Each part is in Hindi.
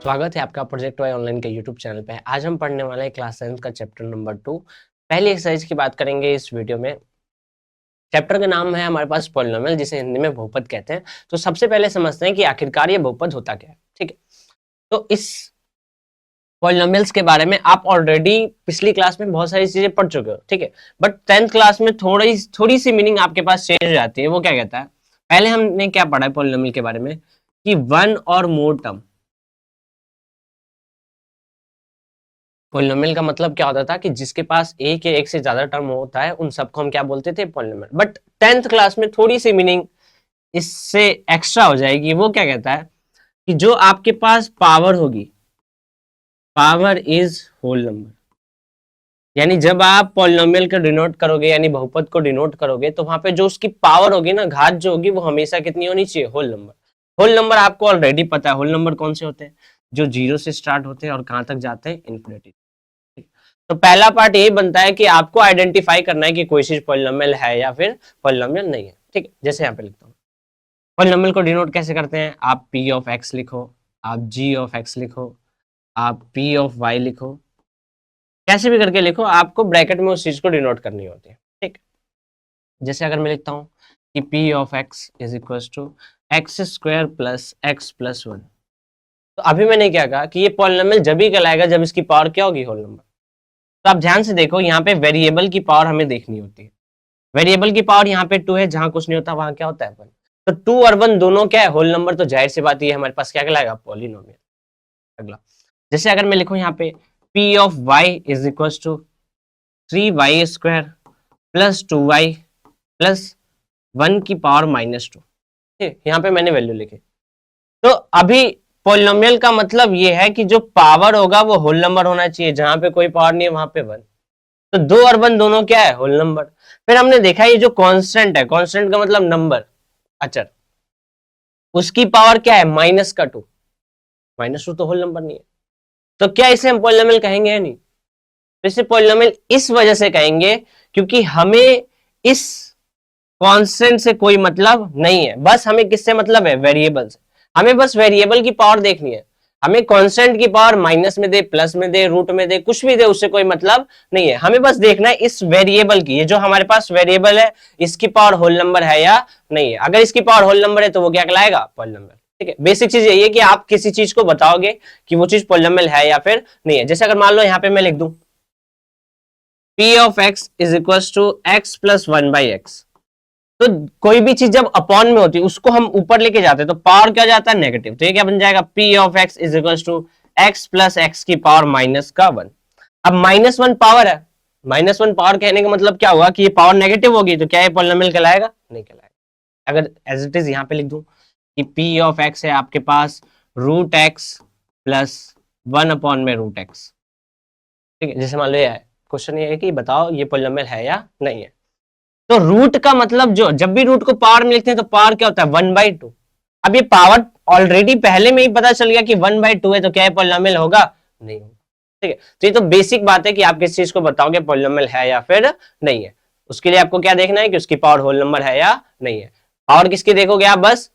स्वागत है आपका प्रोजेक्ट वाई ऑनलाइन के यूट्यूब चैनल पे। आज हम पढ़ने वाले हैं क्लास 7 का चैप्टर नंबर 2। पहली एक्सरसाइज की बात करेंगे इस वीडियो में। चैप्टर का नाम है हमारे पास पॉलिनोमियल, जिसे हिंदी में बहुपद कहते हैं। तो सबसे पहले समझते हैं कि आखिरकार ये बहुपद होता क्या है। ठीक है, तो इस पॉलिनोमियल्स के बारे में आप ऑलरेडी पिछली क्लास में बहुत सारी चीजें पढ़ चुके हो। ठीक है, बट 10th क्लास में थोड़ी सी मीनिंग आपके पास चेंज हो जाती है। वो क्या कहता है, पहले हमने क्या पढ़ा है पॉलिनोमियल के बारे में कि वन और मोर टर्म। पॉलिनोमियल का मतलब क्या होता था कि जिसके पास एक या एक से ज्यादा टर्म होता है उन सबको हम क्या बोलते थे, पॉलिनोमियल। बट 10th क्लास में थोड़ी सी मीनिंग इससे एक्स्ट्रा हो जाएगी। वो क्या कहता है कि जो आपके पास पावर होगी, पावर इज होल नंबर। यानी जब आप पॉलिनोमियल को डिनोट करोगे, यानी बहुपद को डिनोट करोगे, तो वहां पे जो उसकी पावर होगी ना, घात जो होगी, वो हमेशा कितनी होनी चाहिए, होल नंबर। होल नंबर आपको ऑलरेडी पता है। होल नंबर कौन से होते हैं, जो जीरो से स्टार्ट होते हैं और कहां तक जाते हैं, इन्फिनिटी। तो पहला पार्ट ये बनता है कि आपको आइडेंटिफाई करना है कि कोई चीज पॉलिनोमियल है या फिर पॉलिनोमियल नहीं है। ठीक है, जैसे यहाँ पे लिखता हूँ, पॉलिनोमियल को डिनोट कैसे करते हैं। आप p ऑफ x लिखो, आप g ऑफ x लिखो, आप p ऑफ y लिखो, कैसे भी करके लिखो, आपको ब्रैकेट में उस चीज को डिनोट करनी होती है। ठीक, जैसे अगर मैं लिखता हूँ कि p of x is equal to x square plus x plus one, तो अभी मैंने क्या कहा कि ये पॉलिनोमियल जब ही कहलाएगा जब इसकी पावर क्या होगी, होल नंबर। तो आप ध्यान से देखो, यहाँ पे वेरिएबल की पावर हमें देखनी होती है। वेरिएबल की पावर यहाँ पे 2 है, जहां कुछ नहीं होता वहां क्या होता है 1। तो 2 और 1 दोनों क्या है, होल नंबर। तो जाहिर सी बात ये हमारे पास क्या कहलाएगा, पॉलिनोमियल। अगला, जैसे अगर मैं लिखूं यहाँ पे p of y is equal to 3y square plus 2y plus 1 की पावर -2। ठीक, यहाँ पे मैंने वैल्यू लिखी। तो अभी पॉलिनोमियल का मतलब ये है कि जो पावर होगा वो होल नंबर होना चाहिए, जहां पे कोई पावर नहीं है वहां पे 1। तो 2 और 1 दोनों क्या है, होल नंबर। फिर हमने देखा ये जो कांस्टेंट है, कांस्टेंट का मतलब नंबर, अचर, उसकी पावर क्या है, -2। -2 तो होल नंबर नहीं है। तो क्या इसे हम पॉलिनोमियल कहेंगे या नहीं। तो इसे पॉलिनोमियल इस वजह से कहेंगे क्योंकि हमें इस कांस्टेंट से कोई मतलब नहीं है। बस हमें किससे मतलब है, वेरिएबल से। हमें बस वेरिएबल की पावर देखनी है। हमें कांस्टेंट की पावर माइनस में दे, प्लस में दे, रूट में दे, कुछ भी दे, उससे कोई मतलब नहीं है। हमें बस देखना है इस वेरिएबल की, ये जो हमारे पास वेरिएबल है, इसकी पावर होल नंबर है या नहीं है। अगर इसकी पावर होल नंबर है तो वो क्या कहलाएगा, पॉलिनोमियल। ठीक है, बेसिक चीज यही है कि आप किसी चीज को बताओगे कि वो चीज पॉलिनोमियल है या फिर नहीं है। जैसे अगर मान लो यहाँ पे मैं लिख दूं p of x is equal to x plus 1/x। तो कोई भी चीज जब अपॉन में होती है उसको हम ऊपर लेके जाते हैं तो पावर क्या जाता है, नेगेटिव। तो ये क्या बन जाएगा, p of x is equal to x plus x की पावर -1। अब -1 पावर है, -1 पावर कहने का मतलब क्या हुआ कि ये पावर नेगेटिव होगी, तो क्या ये पॉलिनोमियल कहलाएगा, नहीं कहलाएगा। अगर एज इट इज यहाँ पे लिख दूं कि p ऑफ x है आपके पास √x प्लस 1/√x। ठीक है, जैसे मान लो ये क्वेश्चन ये है कि बताओ ये पॉलिनोमियल है या नहीं है। तो रूट का मतलब, जो जब भी रूट को पावर में लिखते हैं तो पावर क्या होता है, 1/2। अब ये पावर ऑलरेडी पहले में ही पता चल गया कि 1/2 है, तो क्या है, पॉलिनोमियल होगा, नहीं होगा। ठीक है, तो ये तो बेसिक बात है कि आप किस चीज को बताओगे पॉलिनोमियल है या फिर नहीं है। उसके लिए आपको क्या देखना है कि उसकी पावर होल नंबर है या नहीं है। पावर किसकी देखोगे आप, बस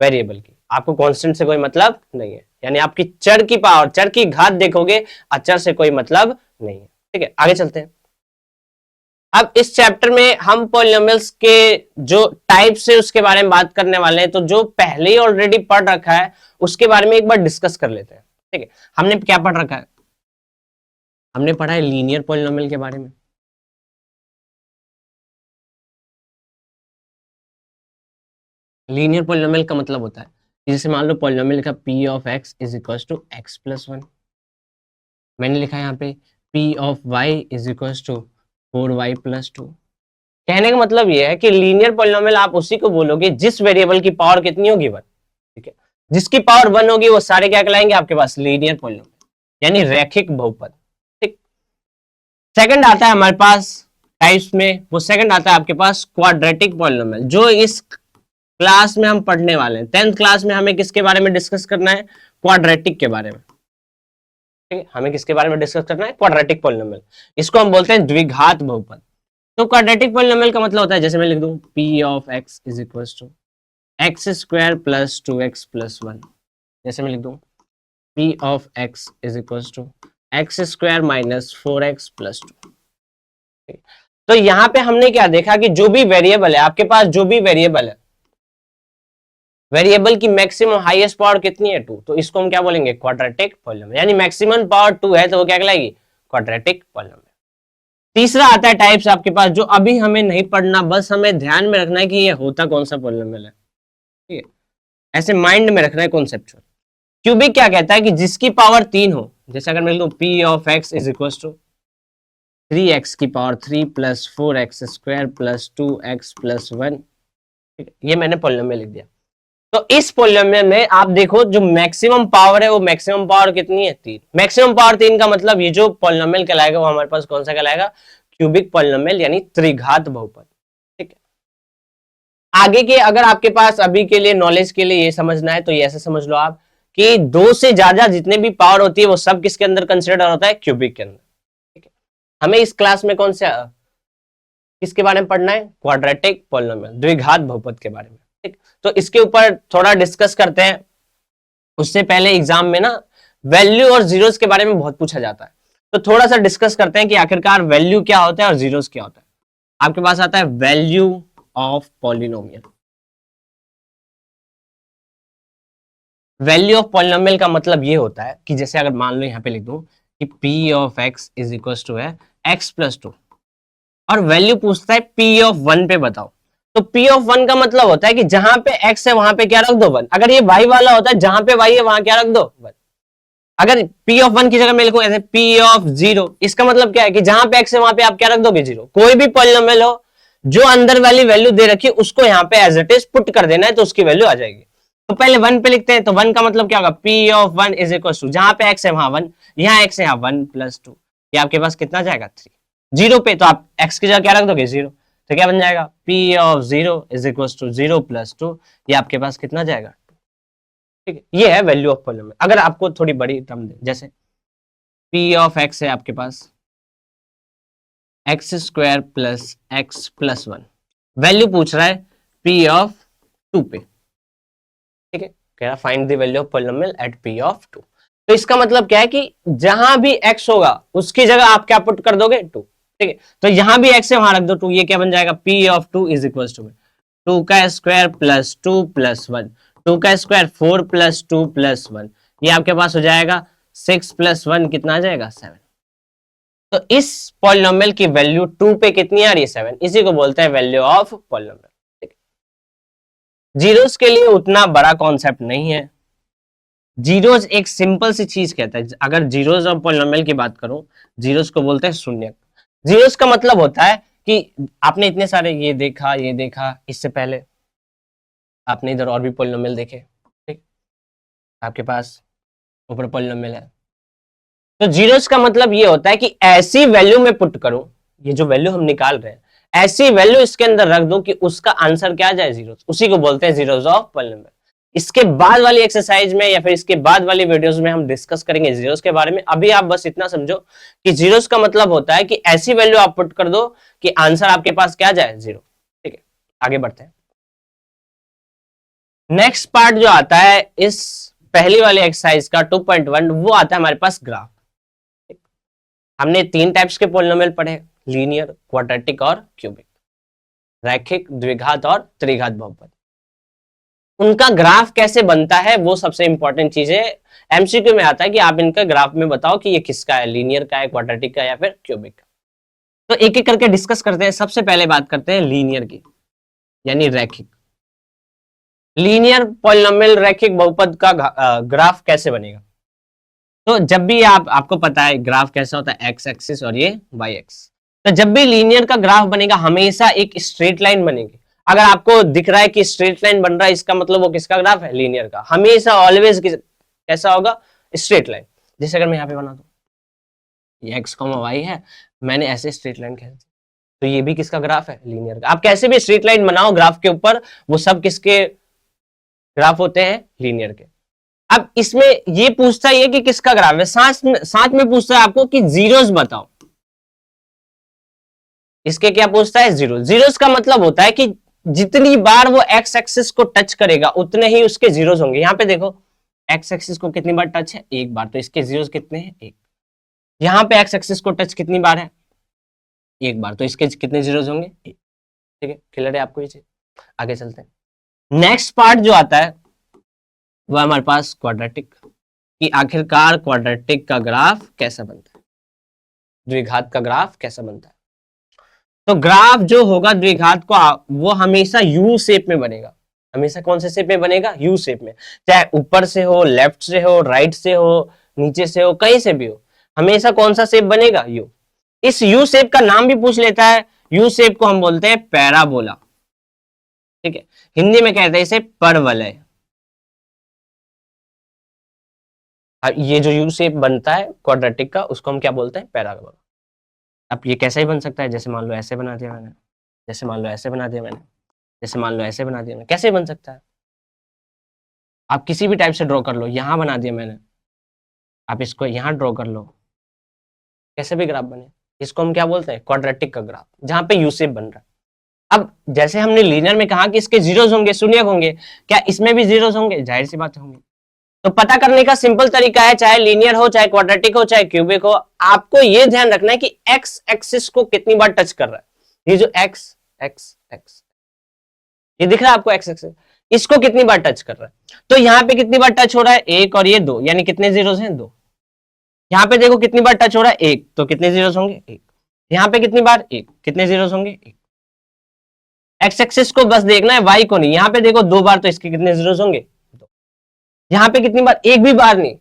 वेरिएबल की। आपको कांस्टेंट से कोई मतलब नहीं है, यानी आपकी चर की पावर, चर की घात देखोगे, अचर से कोई मतलब नहीं है। ठीक है, आगे चलते हैं। अब इस चैप्टर में हम पॉलिनोमियल्स के जो टाइप्स है उसके बारे में बात करने वाले हैं। तो जो पहले ही ऑलरेडी पढ़ रखा है उसके बारे में एक बार डिस्कस कर लेते हैं। ठीक है, हमने क्या पढ़ रखा है, हमने पढ़ा है लीनियर पॉलिनोमियल के बारे में। लीनियर पॉलिनोमियल का मतलब होता है कि जैसे मान लो पॉलिनोमियल का p of x is equal to x plus 1। मैंने लिखा है यहाँ पे p of y is equal to 4y plus 2। कहने का मतलब ये है कि लीनियर पॉलिनोमियल आप उसी को बोलोगे जिस वेरिएबल की पावर कितनी होगी, 1। ठीक है, जिसकी पावर 1 होगी वो सारे क्या कहलाएंगे आपके पास, लीनियर पॉलिनोमियल, यानी रैखिक बहुपद। ठीक, सेकंड आता है हमारे पास टाइप्स में, वो सेकंड आता है आपके पास क्वाड्रेटिक पॉलिनोमियल, जो इस क्लास में हम पढ़ने वाले हैं। 10th क्लास में हमें किसके बारे में डिस्कस करना है, क्वाड्रेटिक के बारे में। ठीक है, हमें किसके बारे में डिस्कस करना है, क्वाड्रेटिक पॉलिनोमियल। इसको हम बोलते हैं द्विघात बहुपद। तो क्वाड्रेटिक पॉलिनोमियल का मतलब होता है, जैसे मैं लिख दूं p of x is equal to x square plus 2x plus 1। जैसे मैं लिख दूं p of x is equal to x square minus 4x plus 2। तो यहां पे हमने क्या देखा कि जो भी वेरिएबल है आपके पास, जो भी वेरिएबल है, वेरिएबल की मैक्सिमम हाईएस्ट पावर कितनी है 2, तो इसको हम क्या बोलेंगे क्वाड्रेटिक पॉलिनोमियल, यानी मैक्सिमम पावर 2 है तो वो क्या कहलाएगी क्वाड्रेटिक पॉलिनोमियल। तीसरा आता है टाइप्स आपके पास, जो अभी हमें नहीं पढ़ना, बस हमें ध्यान में रखना है कि ये होता कौन सा पॉलिनोमियल है, ठीक है, ऐसे माइंड में रखना है कॉन्सेप्चुअल। क्यूबिक क्या कहता है कि जिसकी पावर 3 हो, जैसे अगर मैं लिखूं p of x is equal to 3x की power 3 plus 4x square plus 2x plus 1, ये मैंने पॉलिनोमियल लिख दिया। तो इस पॉलिनोमियल में आप देखो जो मैक्सिमम पावर है वो मैक्सिमम पावर कितनी है 3। मैक्सिमम पावर 3 का मतलब ये जो पॉलिनोमियल कहलाएगा वो हमारे पास कौन सा कहलाएगा क्यूबिक पॉलिनोमियल, यानी त्रिघात बहुपद। ठीक है, आगे के अगर आपके पास अभी के लिए नॉलेज के लिए ये समझना है तो ये ऐसे समझ लो आप कि 2 से ज्यादा जितने भी पावर होती है वो सब किसके अंदर कंसिडर होता है क्यूबिक के अंदर। ठीक है, हमें इस क्लास में कौन सा किसके बारे में पढ़ना है क्वाड्रेटिक पॉलिनोमियल, द्विघात बहुपद के बारे में। ठीक, तो इसके ऊपर थोड़ा डिस्कस करते हैं। उससे पहले एग्जाम में ना वैल्यू और जीरोस के बारे में बहुत पूछा जाता है, तो थोड़ा सा डिस्कस करते हैं कि आखिरकार वैल्यू क्या होता है और जीरोस क्या होता है। आपके पास आता है value of polynomial. Value of polynomial का मतलब ये होता है कि जैसे अगर मान लो यहां पे लिख दूं कि p of x is equal to है x प्लस 2 और वैल्यू पूछता है p ऑफ 1 पे बताओ, तो p ऑफ 1 का मतलब होता है कि जहां पे x है वहां पे क्या रख दो 1। अगर ये y वाला होता है जहां पे y है वहां क्या रख दो 1। अगर p ऑफ 1 की जगह मैं लिखूं ऐसे p ऑफ 0, इसका मतलब क्या है कि जहां पे x है वहां पे आप क्या रख दोगे 0। कोई भी पॉलिनोमियल हो जो अंदर वाली वैल्यू दे रखी है उसको यहाँ पे एज इट इज पुट कर देना है तो उसकी वैल्यू आ जाएगी। तो पहले 1 पे लिखते हैं, तो 1 का मतलब क्या होगा p of 1 is equal to जहां पे x है वहां 1, यहाँ x है यहाँ 1 प्लस 2, ये आपके पास कितना जाएगा 3। 0 पे तो आप x की जगह क्या रख दोगे 0, तो क्या बन जाएगा p of 0 is equal to 0 plus 2, ये आपके पास कितना जाएगा 2। ठीक है, ये है वैल्यू ऑफ पॉलिनोमियल। अगर आपको थोड़ी बड़ी टर्म दे, जैसे p ऑफ x है आपके पास x square plus x plus 1, value पूछ रहा है p ऑफ 2 पे। ठीक है, कह रहा find the value of polynomial at p of 2। तो इसका मतलब क्या है कि जहां भी x होगा उसकी जगह आप क्या पुट कर दोगे 2। ठीक है, तो यहां भी x है वहां रख दो 2, ये क्या बन जाएगा p of 2 is equal to 2 का स्क्वायर प्लस 2 प्लस 1, 2 का स्क्वायर 4 प्लस 2 प्लस 1, ये आपके पास हो जाएगा 6 प्लस 1 कितना आ जाएगा 7। तो इस पॉलिनोमियल की वैल्यू 2 पे कितनी आ रही है 7, इसी को बोलते हैं वैल्यू ऑफ पॉलिनोमियल। जीरोस के लिए उतना बड़ा कॉन्सेप्ट नहीं है। जीरोस एक सिंपल सी चीज कहता है, अगर जीरोस और पॉलिनोमियल की बात करूं, जीरोस को बोलते हैं शून्य। जीरोस का मतलब होता है कि आपने इतने सारे ये देखा, इससे पहले आपने इधर और भी पॉलिनोमियल देखे, ठीक, आपके पास ऊपर पॉलिनोमियल है। तो जीरोस का मतलब ये होता है कि ऐसी वैल्यू में पुट करूं, ये जो वैल्यू हम निकाल रहे हैं ऐसी वैल्यू इसके अंदर रख दो कि उसका आंसर क्या आ जाए जीरोस, उसी को बोलते हैं जीरोस ऑफ पॉलिनोमियल। इसके बाद वाली एक्सरसाइज में या फिर इसके बाद वाली वीडियोस में हम डिस्कस करेंगे जीरोस के बारे में। अभी आप बस इतना समझो कि जीरोस का मतलब होता है कि ऐसी वैल्यू आप पुट कर दो कि आंसर आपके पास क्या जाए 0। ठीक है, आगे बढ़ते हैं। नेक्स्ट पार्ट जो आता है इस पहली वाली एक्सरसाइज का 2.1, वो आता है हमारे पास ग्राफ। हमने 3 टाइप्स के पॉलिनोमियल पढ़े, लीनियर, क्वाड्रेटिक और क्यूबिक, रैखिक, द्विघात और त्रिघात बहुपद। उनका ग्राफ कैसे बनता है वो सबसे इंपॉर्टेंट चीज है। एमसीक्यू में आता है कि आप इनका ग्राफ में बताओ कि ये किसका है, लीनियर का है, क्वाड्रेटिक का या फिर क्यूबिक का। तो एक एक करके डिस्कस करते हैं। सबसे पहले बात करते हैं लीनियर की, यानी रैखिक। लीनियर पॉलिनोमियल रैखिक बहुपद का ग्राफ कैसे बनेगा? तो जब भी आपको पता है ग्राफ कैसा होता है, एक्स एक्सिस और ये वाई एक्स। तो जब भी लीनियर का ग्राफ बनेगा हमेशा एक स्ट्रेट लाइन बनेगी। अगर आपको दिख रहा है कि स्ट्रेट लाइन बन रहा है, इसका मतलब वो किसका ग्राफ है, लीनियर का। हमेशा ऑलवेज कैसा होगा, स्ट्रेट लाइन। जैसे अगर मैं यहाँ पे बना दूं, ये एक्स कॉमा वाई है, मैंने ऐसे स्ट्रेट लाइन खींच दी, तो ये भी किसका ग्राफ है, लीनियर का। आप कैसे भी स्ट्रेट लाइन बनाओ ग्राफ के ऊपर, वो सब किसके ग्राफ होते हैं, लीनियर के। अब इसमें ये पूछता है कि किसका ग्राफ है, साथ में पूछता है आपको कि जीरोस बताओ। इसके क्या पूछता है, जीरो। जीरोस का मतलब होता है कि जितनी बार वो एक्स एक्सिस को टच करेगा उतने ही उसके जीरोस होंगे। यहां पे देखो एक्स एक्सिस को कितनी बार टच है, एक बार, तो इसके जीरोस कितने हैं, एक। यहाँ पे एक्स एक्सिस को टच कितनी बार है, एक बार, तो इसके कितने जीरोस होंगे, एक। ठीक है, क्लियर है आपको ये चीज। आगे चलते हैं। नेक्स्ट पार्ट जो आता है वो हमारे पास क्वाड्रेटिक, कि आखिरकार क्वाड्रेटिक का ग्राफ कैसा बनता है, द्विघात का ग्राफ कैसा बनता है। तो ग्राफ जो होगा द्विघात का वो हमेशा यू शेप में बनेगा, हमेशा कौन से शेप में बनेगा, यू शेप में, चाहे ऊपर से हो, लेफ्ट से हो, राइट से हो, नीचे से हो, कहीं से भी हो, हमेशा कौन सा शेप बनेगा, यू। इस यू शेप का नाम भी पूछ लेता है, यू शेप को हम बोलते हैं पैराबोला। ठीक है, हिंदी में कहते हैं इसे परवलय। ये जो यू शेप बनता है क्वाड्रेटिक का उसको हम क्या बोलते हैं, पैराबोला। अब ये कैसा ही बन सकता है, जैसे मान लो ऐसे बना दिया मैंने, जैसे मान लो ऐसे बना दिया मैंने, जैसे मान लो ऐसे बना दिया मैंने, कैसे बन सकता है, आप किसी भी टाइप से ड्रॉ कर लो, यहां बना दिया मैंने, आप इसको यहां ड्रॉ कर लो, कैसे भी ग्राफ बने, इसको हम क्या बोलते हैं, क्वाड्रेटिक का ग्राफ, जहां पे यू शेप बन रहा है। अब जैसे हमने लीनियर में कहा कि इसके जीरोस होंगे, शून्य होंगे, क्या इसमें भी जीरोस होंगे, जाहिर सी बात होंगे। तो पता करने का सिंपल तरीका है, चाहे लीनियर हो, चाहे क्वाड्रेटिक हो, चाहे क्यूबिक हो, आपको यह ध्यान रखना है कि एक्स एक्सिस को कितनी बार टच कर रहा है, ये जो एक्स एक्स एक्स ये दिख रहा है आपको, एक्स एक्सिस, इसको कितनी बार टच कर रहा है। तो यहाँ पे कितनी बार टच हो रहा है, एक और ये दो, यानी कितने जीरोस हैं, दो। यहाँ पे देखो कितनी बार टच हो रहा है, एक, तो कितने जीरोस होंगे, एक। यहाँ पे कितनी बार, एक, कितने जीरोस होंगे, एक। एक्स एक्सिस को बस देखना है, वाई को नहीं। यहाँ पे देखो दो बार, तो इसके कितने जीरोस होंगे, दो। यहाँ पे कितनी बार, एक भी बार नहीं,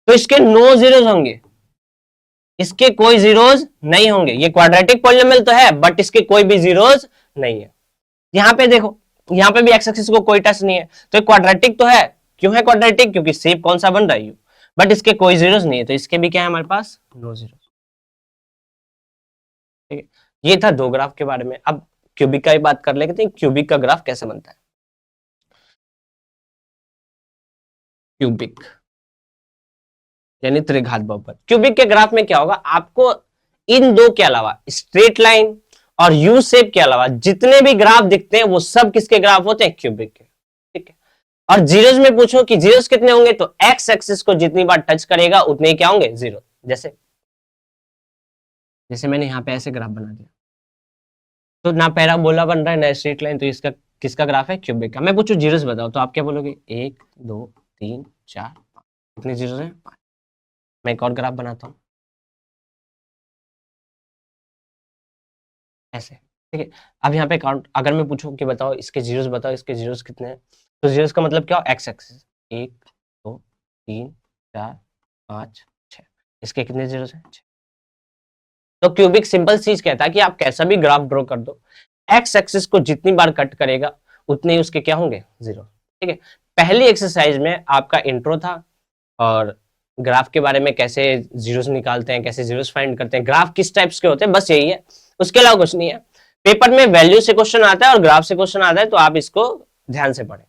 तो इसके नो जीरोस होंगे, इसके कोई जीरोस नहीं होंगे। ये क्वाड्रेटिक पॉलिनोमियल तो है बट इसके कोई भी जीरोस नहीं है। यहाँ पे देखो, यहाँ पे भी एक्स एक्सिस को कोई टच नहीं है, तो क्वाड्रेटिक तो है। क्यों है क्वाड्रेटिक, क्योंकि शेप कौन सा बन रहा है, यू, बट इसके कोई जीरोस नहीं है, तो इसके भी क्या है हमारे पास, नो जीरोस। ठीक है, ये था दो ग्राफ के बारे में। अब क्यूबिक का ही बात कर लेते हैं, क्यूबिक का ग्राफ कैसे बनता है। क्यूबिक यानी त्रिघात बहुपद। क्यूबिक के ग्राफ में क्या होगा, आपको इन दो के अलावा, स्ट्रेट लाइन और यू शेप के अलावा जितने भी ग्राफ दिखते हैं वो सब किसके ग्राफ होते हैं, क्यूबिक के। ठीक है, और जीरोस में पूछो कि जीरोस कितने होंगे, तो एक्स एक्सिस को जितनी बार टच करेगा उतने ही क्या होंगे, जीरो। जैसे जैसे मैंने यहाँ पे ऐसे ग्राफ बना दिया, तो ना पैराबोला बन रहा है ना स्ट्रेट लाइन, तो इसका किसका ग्राफ है, क्यूबिक का। मैं पूछू जीरोस बताओ, तो आप क्या बोलोगे, 1 2 3 4 5, कितने जीरोस हैं, 5। मैं एक और ग्राफ बनाता हूं ऐसे। ठीक है, अब यहाँ पे काउंट, अगर मैं पूछूं कि बताओ इसके जीरोस बताओ, इसके जीरोस कितने हैं, तो जीरोस का मतलब क्या हो, एक्स एक्सिस, 1 2 3 4 5 6, इसके कितने जीरोस हैं, 6। तो क्यूबिक सिंपल चीज कहता है कि आप कैसा भी ग्राफ ड्रॉ कर दो, एक्स एक्सिस को जितनी बार कट करेगा उतने ही उसके क्या होंगे, जीरो। ठीक है, पहली एक्सरसाइज में आपका इंट्रो था और ग्राफ के बारे में, कैसे जीरोस निकालते हैं, कैसे जीरोस फाइंड करते हैं, ग्राफ किस टाइप्स के होते हैं, बस यही है, उसके अलावा कुछ नहीं है। पेपर में वैल्यू से क्वेश्चन आता है और ग्राफ से क्वेश्चन आता है, तो आप इसको ध्यान से पढ़ें।